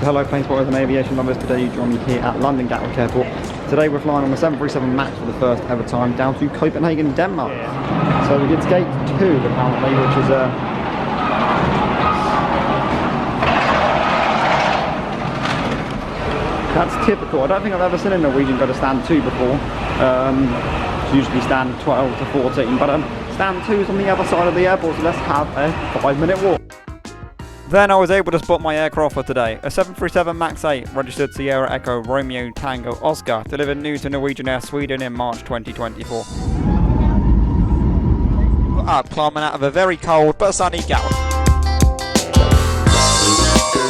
Hello plane spotters and aviation lovers, today you join me here at London Gatwick Airport. Today we're flying on the 737 MAX for the first ever time down to Copenhagen, Denmark. Yeah. So it's gate 2 apparently, which is that's typical. I don't think I've ever seen a Norwegian go to stand 2 before. It's usually stand 12 to 14, but stand 2 is on the other side of the airport, so let's have a 5-minute walk. Then I was able to spot my aircraft for today, a 737 MAX 8 registered Sierra Echo Romeo Tango Oscar, delivered new to Norwegian Air Sweden in March 2024. Up, climbing out of a very cold but sunny Gatwick.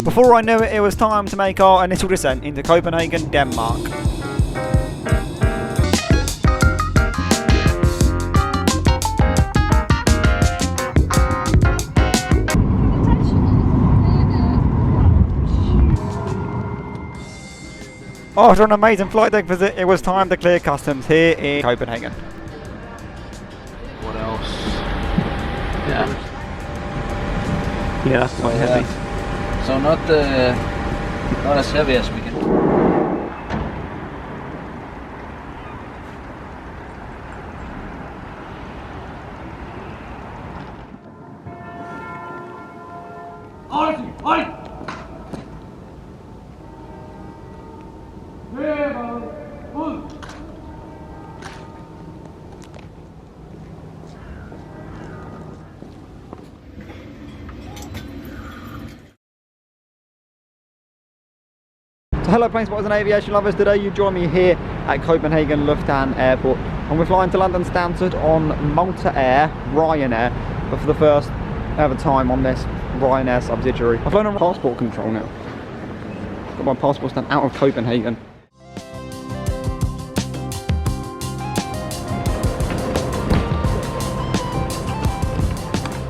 Before I knew it, it was time to make our initial descent into Copenhagen, Denmark. After an amazing flight deck visit, it was time to clear customs here in Copenhagen. What else? Yeah. Yeah, that's quite heavy. So not as heavy as we can. So hello plane spotters and aviation lovers, today you join me here at Copenhagen Lufthavn Airport and we're flying to London Stansted on Malta Air, Ryanair, but for the first ever time on this Ryanair subsidiary. I've flown on passport control now. Got my passport stamp out of Copenhagen.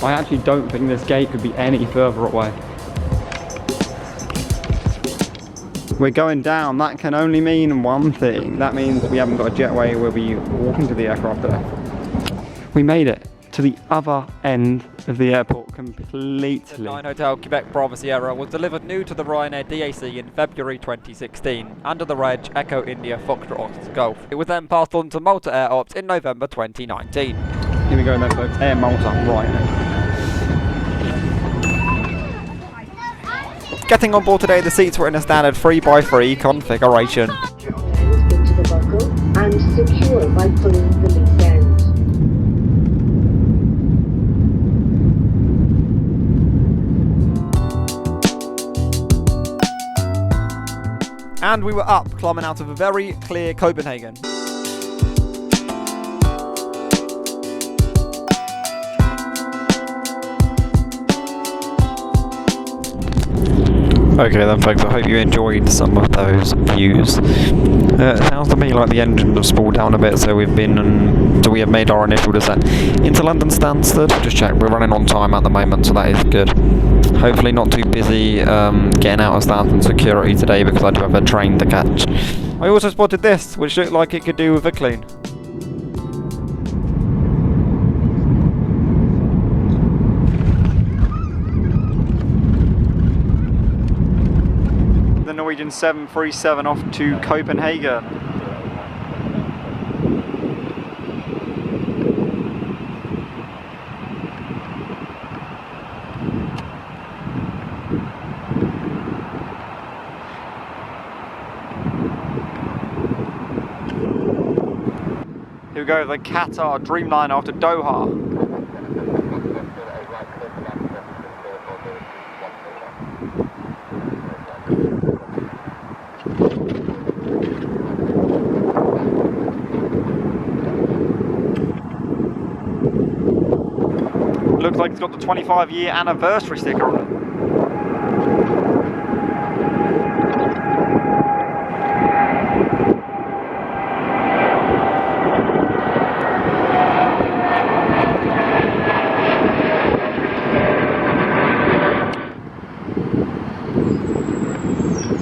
I actually don't think this gate could be any further away. We're going down. That can only mean one thing. That means we haven't got a jetway. We'll be walking to the aircraft today. We made it to the other end of the airport completely. The 9 Hotel Quebec Bravo Sierra was delivered new to the Ryanair DAC in February 2016 under the reg Echo India Foxtrot Golf. It was then passed on to Malta Air Ops in November 2019. Here we go then folks, Air Malta, Ryanair. Getting on board today, the seats were in a standard 3x3 configuration. Into the buckle and secure by pulling the loose end. And we were up, climbing out of a very clear Copenhagen. Okay then folks, I hope you enjoyed some of those views. It sounds to me like the engine has spooled down a bit, so we have made our initial descent into London Stansted. Just check, we're running on time at the moment, so that is good. Hopefully not too busy getting out of Stansted security today because I do have a train to catch. I also spotted this, which looked like it could do with a clean. Norwegian 737 off to Copenhagen. Here we go, the Qatar Dreamliner off to Doha. Looks like it's got the 25-year anniversary sticker on it.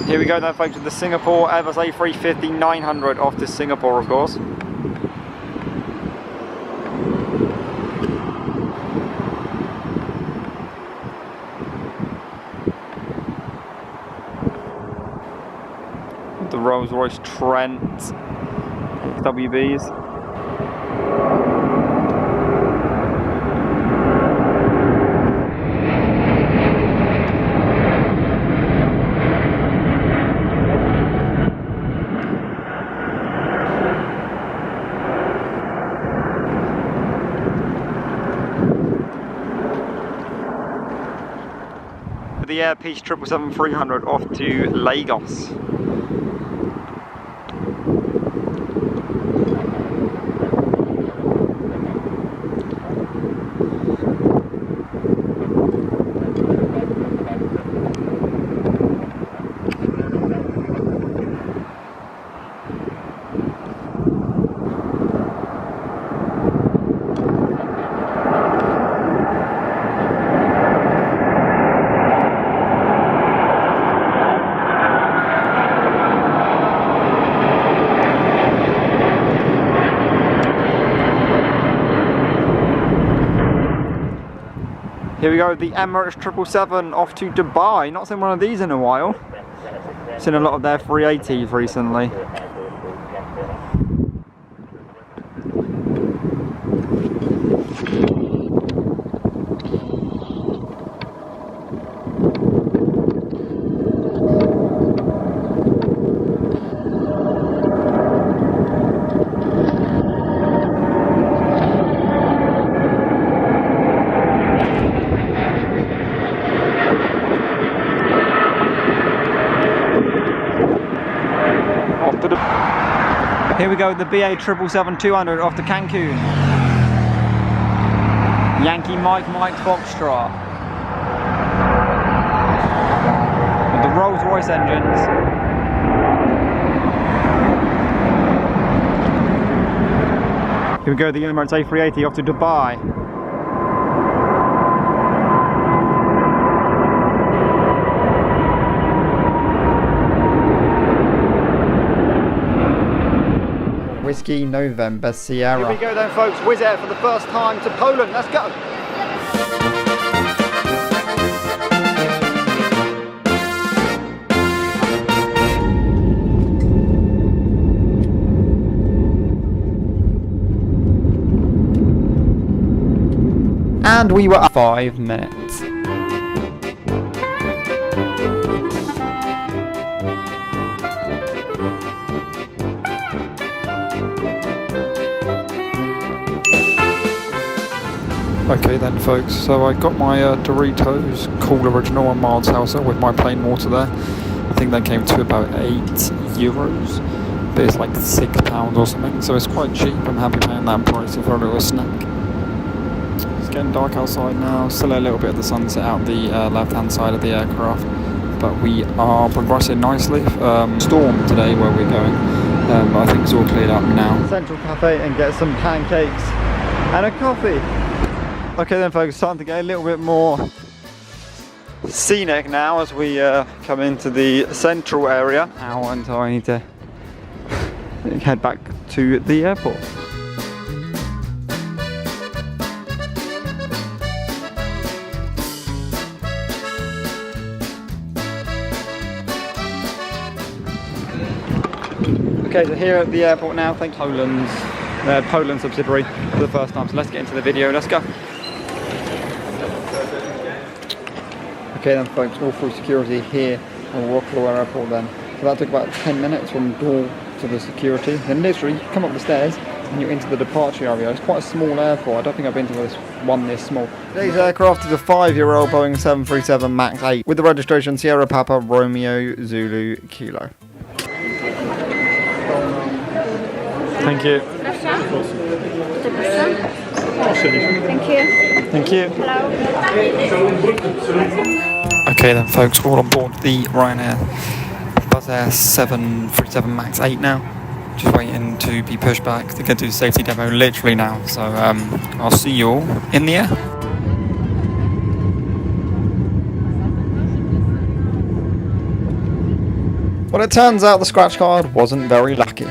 Here we go then folks with the Singapore Airbus A350-900 off to Singapore of course. Rolls-Royce Trent XWBs. The Air Peace 777-300 off to Lagos. Here we go, the Emirates 777 off to Dubai. Not seen one of these in a while. Seen a lot of their 380s recently. Here we go, the BA 777-200 off to Cancun. Yankee Mike Foxtrot. With the Rolls-Royce engines. Here we go, the Emirates A380 off to Dubai. Whiskey November Sierra. Here we go then folks, Wizz Air for the first time to Poland, let's go! And we were at 5 minutes. Okay then folks, so I got my Doritos Cool Original on mild salsa with my plain water there. I think that came to about €8, but it's like £6 or something, so it's quite cheap. I'm happy paying that price for a little snack. It's getting dark outside now, still a little bit of the sunset out the left hand side of the aircraft, but we are progressing nicely. Storm today where we're going, but I think it's all cleared up now. Central Cafe and get some pancakes and a coffee. Okay then folks, time to get a little bit more scenic now as we come into the central area. Now until I need to head back to the airport. Okay, so here at the airport now, thank Poland's Poland subsidiary for the first time. So let's get into the video, let's go. Okay then folks, all through security here at Wrocław Airport then. So that took about 10 minutes from door to the security. Then literally you come up the stairs and you're into the departure area. It's quite a small airport. I don't think I've been to this one this small. Today's aircraft is a 5-year-old Boeing 737 MAX 8 with the registration Sierra Papa Romeo Zulu Kilo. Thank you. Thank you. Thank you. Hello. Okay then folks, all on board the Ryanair Buzz Air 737 MAX 8 now. Just waiting to be pushed back to get to the safety demo literally now. So I'll see you all in the air. Well, it turns out the scratch card wasn't very lucky.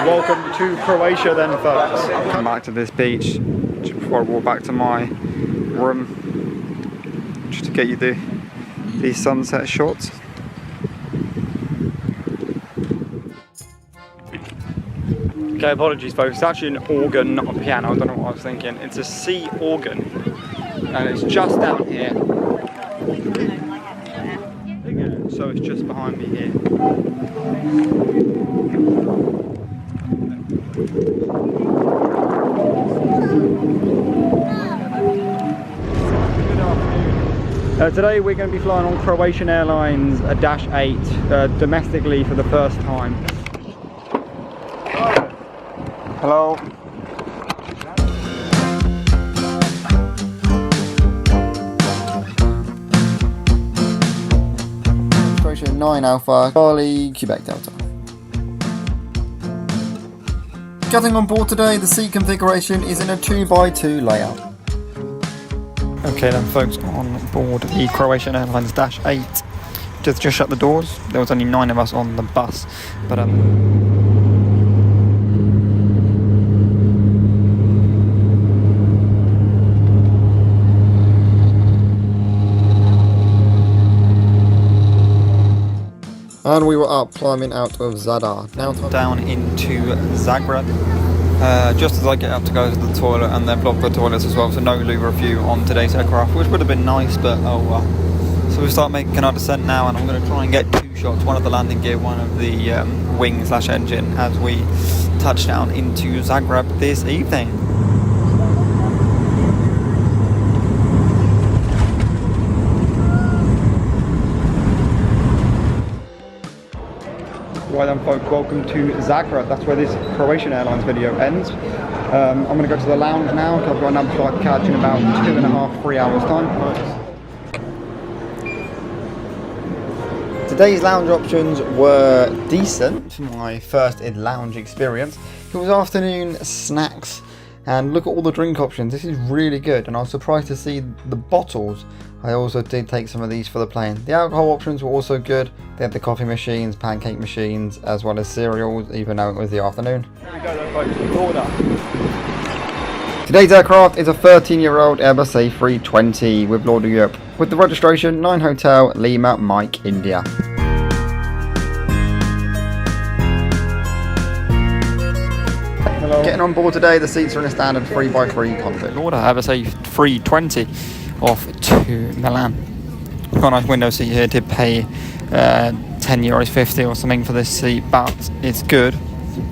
Welcome to Croatia then, folks. I've come back to this beach just before I walk back to my room, just to get you these sunset shots. Okay, apologies folks, it's actually an organ, not a piano. I don't know what I was thinking. It's a C organ, and it's just down here. So it's just behind me here. Today we're going to be flying on Croatian Airlines a Dash 8 domestically for the first time. Hello. Croatia 9 Alpha, Charlie, Quebec Delta. Getting on board today, the seat configuration is in a 2x2 layout. Okay then folks, on board the Croatian Airlines Dash 8. Just shut the doors. There was only 9 of us on the bus, but and we were up climbing out of Zadar. Now down into Zagreb. Just as I get up to go to the toilet, and they've blocked the toilets as well, so no loo review on today's aircraft, which would have been nice, but oh well. So we start making our descent now, and I'm going to try and get 2 shots, one of the landing gear, one of the wing/engine, as we touch down into Zagreb this evening. Right then folks, welcome to Zagreb. That's where this Croatian Airlines video ends. I'm going to go to the lounge now, because I've got another flight to catch in about 2.5–3 hours time. Today's lounge options were decent for my first lounge experience. It was afternoon snacks, and look at all the drink options. This is really good, and I was surprised to see the bottles. I also did take some of these for the plane. The alcohol options were also good. They had the coffee machines, pancake machines, as well as cereals, even though it was the afternoon. There we go then folks, order. Today's aircraft is a 13-year-old Airbus A320 with Lord of Europe, with the registration 9 Hotel Lima Mike India. Hello. Getting on board today, the seats are in a standard 3x3 cockpit. Lord Airbus A320 off to Milan. Got a nice window seat here. Did pay €10.50 or something for this seat, but it's good.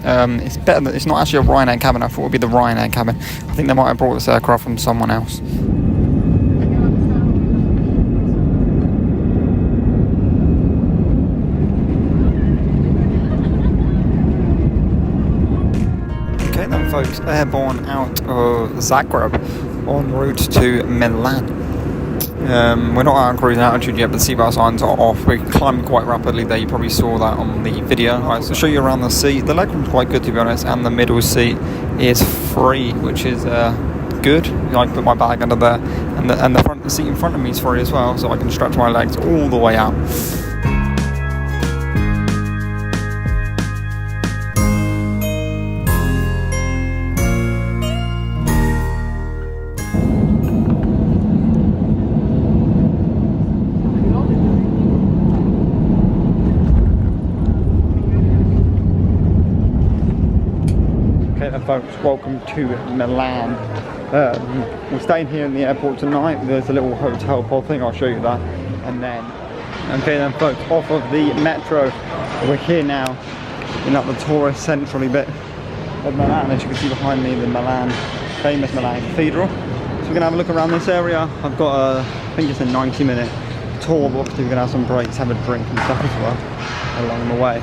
It's better that it's not actually a Ryanair cabin. I thought it would be the Ryanair cabin. I think they might have brought this aircraft from someone else. Okay then folks, airborne out of Zagreb en route to Milan. We're not out on cruising altitude yet, but the seatbelt signs are off. We're climbing quite rapidly there. You probably saw that on the video. Right, so I'll show you around the seat. The legroom's quite good, to be honest, and the middle seat is free, which is good. I can put my bag under there, and the front seat in front of me is free as well, so I can stretch my legs all the way out. Folks, welcome to Milan. We're staying here in the airport tonight. There's a little hotel pod thing, I'll show you that. And then, okay then folks, off of the metro, we're here now in like the tourist centrally bit of Milan. As you can see behind me, the famous Milan Cathedral. So we're going to have a look around this area. I've got I think it's a 90-minute tour, but obviously we're going to have some breaks, have a drink and stuff as well along the way.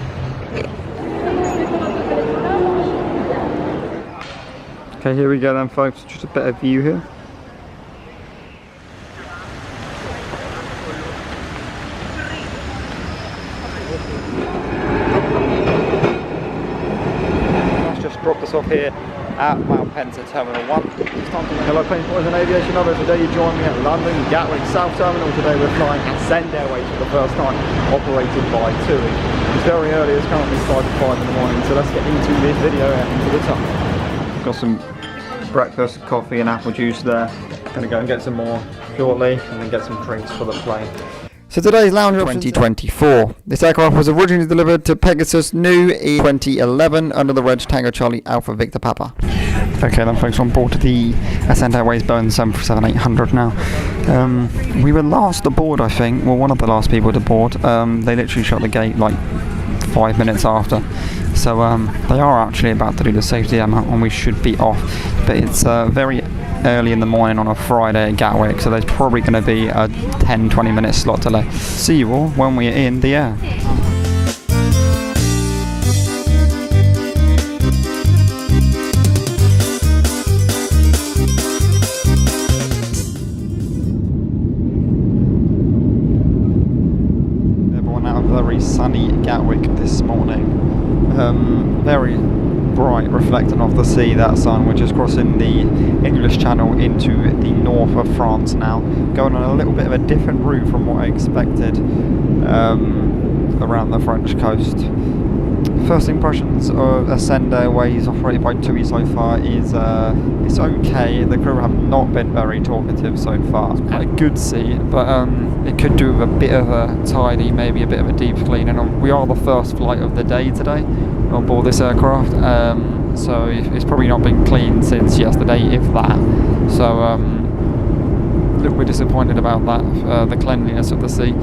Okay, here we go then folks, just a better view here. Let's just drop this off here at Mount Spencer Terminal 1. Hello plane spotters and aviation lovers, today you join me at London Gatwick South Terminal. Today we're flying Ascend Airways for the first time, operated by TUI. It's very early, it's currently 5 to 5 in the morning, so let's get into this video and into the tunnel. Got some breakfast, coffee and apple juice there. Gonna go and get some more shortly and then get some drinks for the plane. So today's lounge options 2024. This aircraft was originally delivered to Pegasus New in 2011 under the Reg Tango Charlie Alpha Victor Papa. Okay then folks, on board the Ascend Airways Boeing 737-800 now. We were last aboard, I think, well one of the last people to board. They literally shut the gate like 5 minutes after. So they are actually about to do the safety demo and we should be off. But it's very early in the morning on a Friday at Gatwick, so there's probably going to be a 10-20 minute slot delay. See you all when we are in the air. Everyone out of very sunny Gatwick this morning. Very bright, reflecting off the sea, that sun. We're just crossing the English Channel into the north of France now, going on a little bit of a different route from what I expected around the French coast. First impressions of Ascend Airways operated by TUI so far is it's okay. The crew have not been very talkative so far. It's quite a good sea, but it could do with a bit of a tidy, maybe a bit of a deep cleaning. And we are the first flight of the day today on board this aircraft, so it's probably not been cleaned since yesterday, if that. So a little bit disappointed about that, the cleanliness of the sea.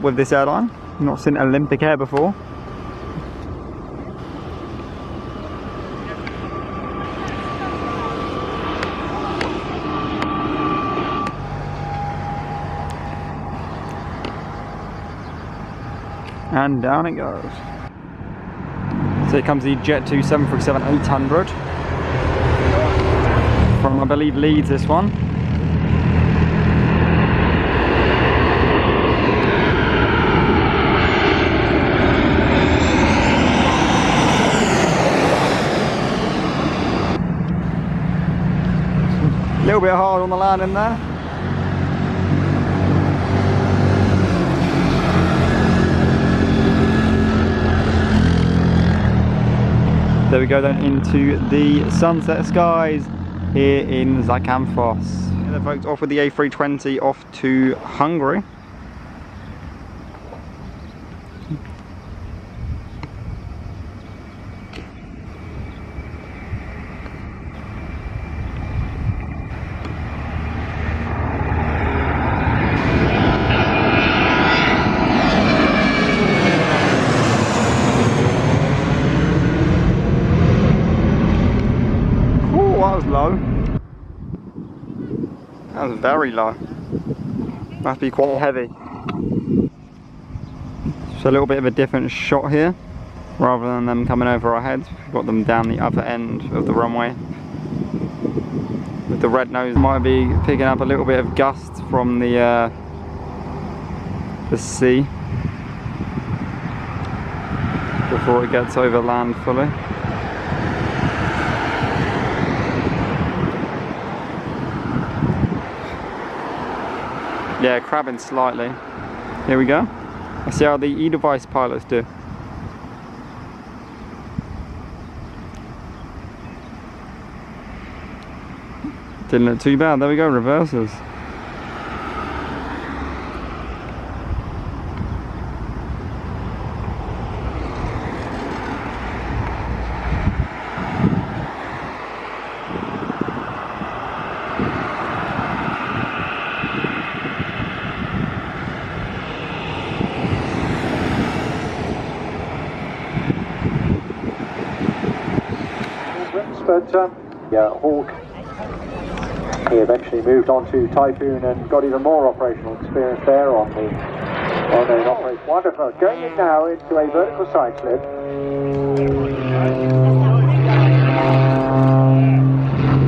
With this airline, not seen Olympic Air before. And down it goes. So here comes the Jet2 737-800 from, I believe, Leeds, this one. A little bit hard on the landing there. There we go then into the sunset skies here in Zakynthos. Yeah, folks, off with the A320 off to Hungary. That was low. That was very low. Must be quite heavy. So a little bit of a different shot here. Rather than them coming over our heads, we've got them down the other end of the runway. With the red nose, might be picking up a little bit of gust from the sea before it gets over land fully. Yeah, crabbing slightly. Here we go. Let's see how the E-Device pilots do. Didn't look too bad. There we go, reverses. But yeah, Hawk He eventually moved on to Typhoon and got even more operational experience there on the well-known operation. Wonderful. Going in now into a vertical side slip.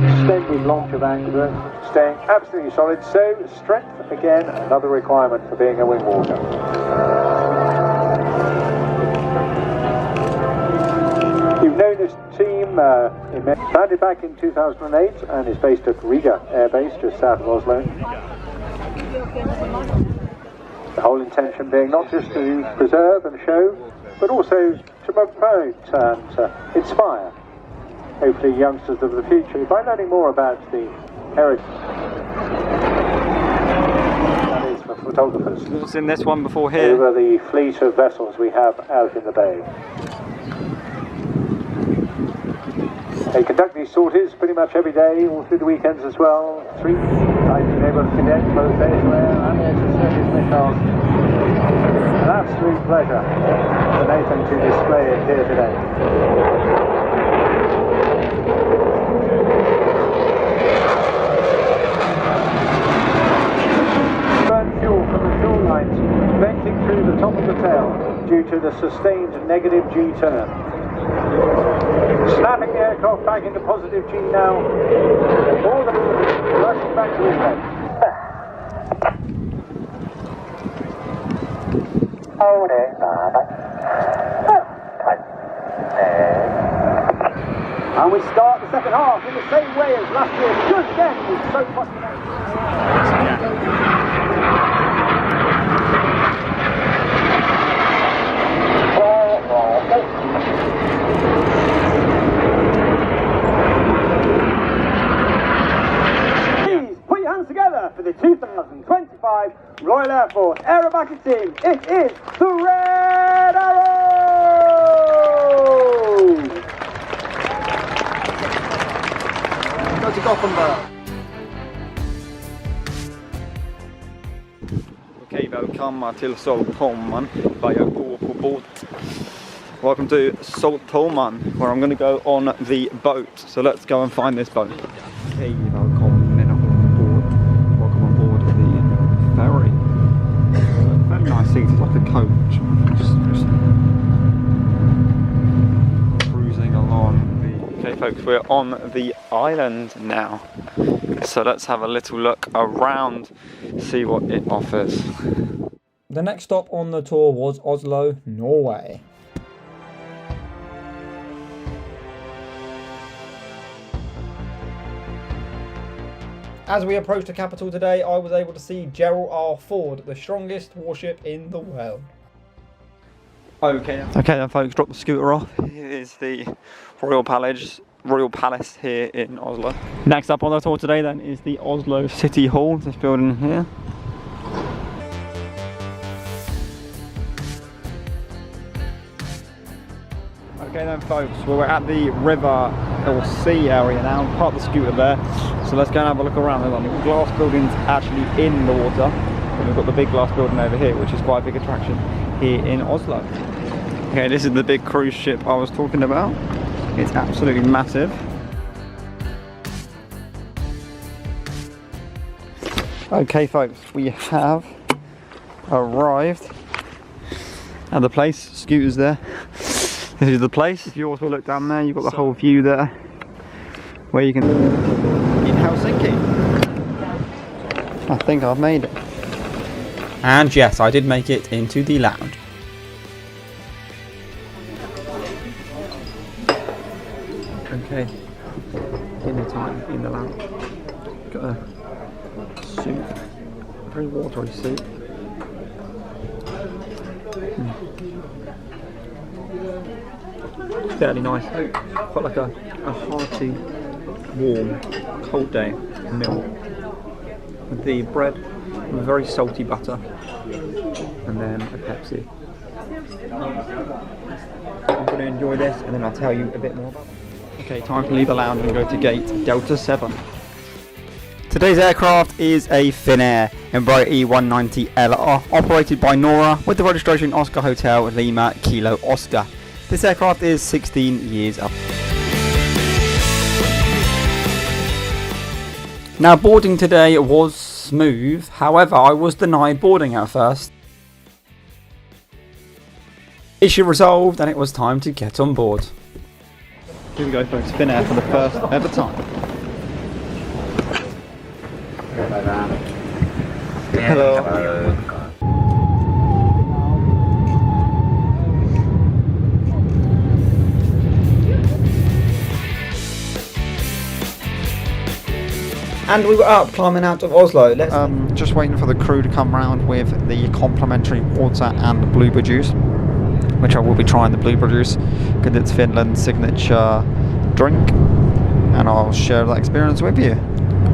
Extended launch of anchor, staying absolutely solid. So strength again, another requirement for being a wing walker. You've known this team, founded back in 2008 and is based at Riga Air Base just south of Oslo. The whole intention being not just to preserve and show, but also to promote and inspire, hopefully, youngsters of the future by learning more about the heritage. That is for photographers. What's in this one before here? Over the fleet of vessels we have out in the bay. They conduct these sorties pretty much every day, all through the weekends as well. 3 I've been able to condense both air and also surface missiles. An absolute pleasure for Nathan to display it here today. Burn fuel from the fuel lines venting through the top of the tail due to the sustained negative G turn. Snapping the aircraft back into positive G now. All the rushing back to his head. Hold it, and we start the second half in the same way as last year. Good again, it's so possible. For the 2025 Royal Air Force Aerobatic Team, it is the Red Arrow! Go to Gothenburg. Okej, välkomna till Saltholmen där jag går på båt. Welcome to Saltholmen, where I'm going to go on the boat. So let's go and find this boat. Okej, välkommen on board the ferry. Very nice seats, it's like a coach. Just cruising along the... Okay folks, we're on the island now. So let's have a little look around, see what it offers. The next stop on the tour was Oslo, Norway. As we approached the capital today, I was able to see Gerald R. Ford, the strongest warship in the world. Okay then folks, drop the scooter off. Here is the Royal Palace here in Oslo. Next up on the tour today then is the Oslo City Hall, this building here. Okay then folks, well, we're at the river or sea area now, park the scooter there, so let's go and have a look around. There's like glass buildings actually in the water, and we've got the big glass building over here, which is quite a big attraction here in Oslo. Okay, this is the big cruise ship I was talking about. It's absolutely massive. Okay folks, we have arrived at the place. Scooter's there. This is the place. If you also look down there, you've got the whole view there, where you can... in Helsinki. I think I've made it. And yes, I did make it into the lounge. Okay, dinner time in the lounge. Got a soup, very watery soup. Fairly nice, quite like a hearty, warm, cold day meal. With the bread, with very salty butter, and then a Pepsi. I'm going to enjoy this and then I'll tell you a bit more about it. Okay, time to leave the lounge and go to gate Delta 7. Today's aircraft is a Finnair Embraer E190LR, operated by Nora with the registration Oscar Hotel Lima Kilo Oscar. This aircraft is 16 years old. Now, boarding today was smooth, however, I was denied boarding at first. Issue resolved, and it was time to get on board. Here we go, folks, Finnair for the first ever time. Hello. And we were up, climbing out of Oslo. Just waiting for the crew to come round with the complimentary water and blueberry juice, which I will be trying the blueberry juice because it's Finland's signature drink, and I'll share that experience with you.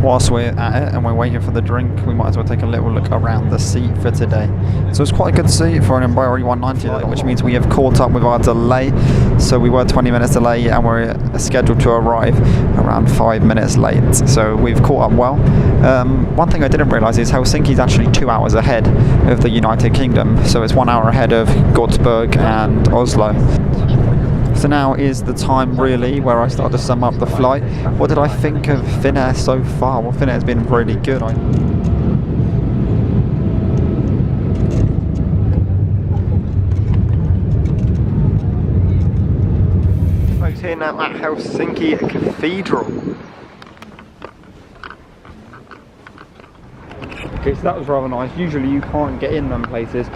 Whilst we're at it and we're waiting for the drink, we might as well take a little look around the seat for today. So it's quite a good seat for an Embraer 190, which means we have caught up with our delay. So we were 20 minutes delayed and we're scheduled to arrive around 5 minutes late. So we've caught up well. One thing I didn't realise is Helsinki's actually 2 hours ahead of the United Kingdom. So it's 1 hour ahead of Gothenburg and Oslo. So now is the time really where I start to sum up the flight. What did I think of Finnair so far? Well, Finnair's been really good. Folks, here now at Helsinki Cathedral. Okay, so that was rather nice. Usually you can't get in them places.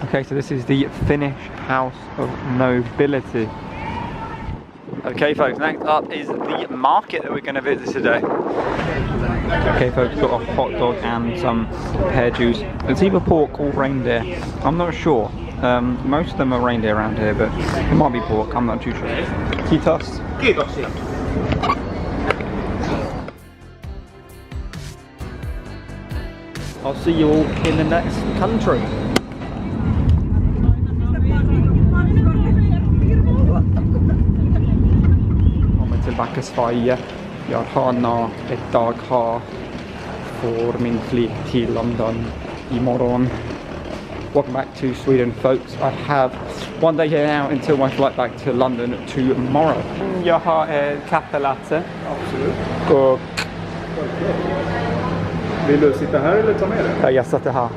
Okay, so this is the Finnish House of Nobility. Okay folks, next up is the market that we're going to visit today. Okay folks, got a hot dog and some pear juice. It's either pork or reindeer. I'm not sure. Most of them are reindeer around here, but it might be pork, I'm not too sure. Kiitos. Kiitoksia. I'll see you all in the next country. Tillbaka Sverige. Jag har nå ett dag här för min flyg till London imorgon. Welcome back to Sweden folks. I have one day here now until my flight back to London tomorrow. Jag har kaffe latte. Absolut. Och Vill du sitta här eller ta med dig? ja, jag satt här.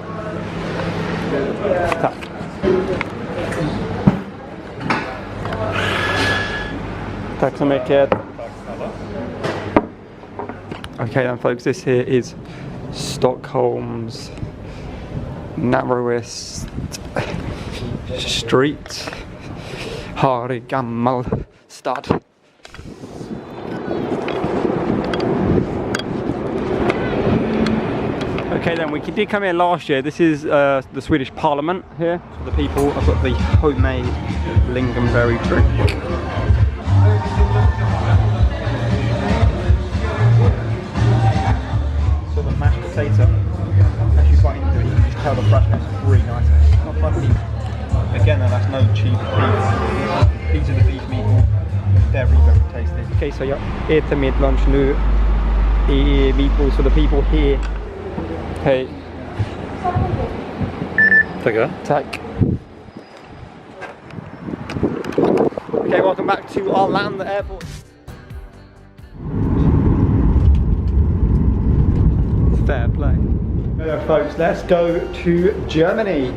Tack. Tack så mycket. Okay then folks, this here is Stockholm's narrowest street. Har i gammal stad. Okay then, we did come here last year. This is the Swedish Parliament here. For the people, I've got the homemade lingonberry drink. So the mashed potato, as you bite into it, you can just tell the freshness is really nice. Not funny. Again, that's no cheap beef. These are the beef meatball. Very, very tasty. Okay, so jag äter mitt lunch nu i meatballs for the people here. Hey. Tack. Okay, welcome back to Arlanda Airport. Fair play. Hello folks, let's go to Germany.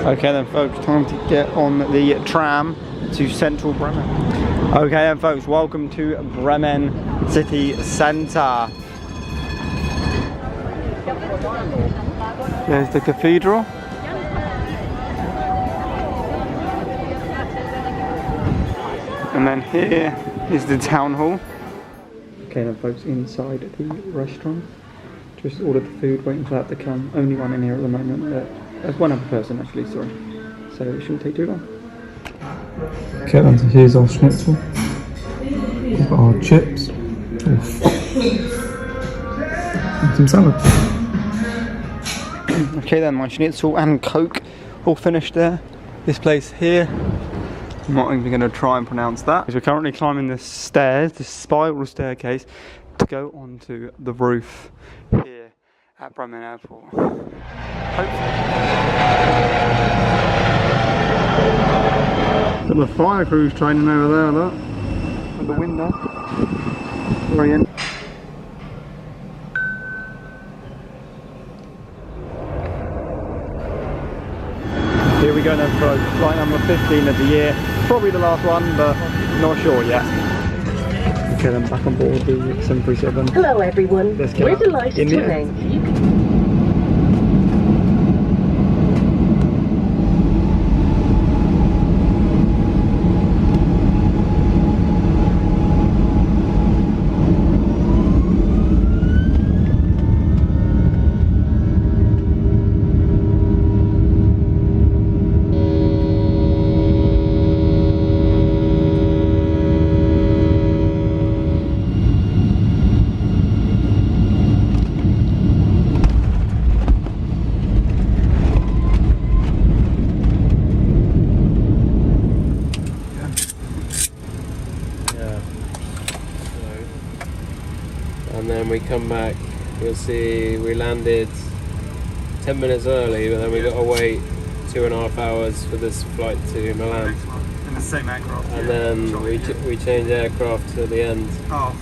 Okay then folks, time to get on the tram to central Bremen. Okay then folks, welcome to Bremen city centre. There's the cathedral. And then here is the town hall. Okay then folks, inside the restaurant. Just ordered the food, waiting for that to come. Only one in here at the moment. There's one other person actually, sorry. So it shouldn't take too long. Okay then, so here's our schnitzel. We've got our chips. And some salad. Okay then, my schnitzel and Coke all finished there. This place here, I'm not even going to try and pronounce that. We're currently climbing the stairs, the spiral staircase, to go onto the roof here at Birmingham Airport. Got the fire crews training over there, look. At the window. Very in. Here we go then for flight number 15 of the year. Probably the last one, but not sure yet. Okay, then back on board the 737. Hello everyone. We're delighted to announce you can... And then we come back, you'll see we landed 10 minutes early, but then we got to wait 2.5 hours for this flight to Milan. In the same aircraft. And then we change aircraft at the end. Oh.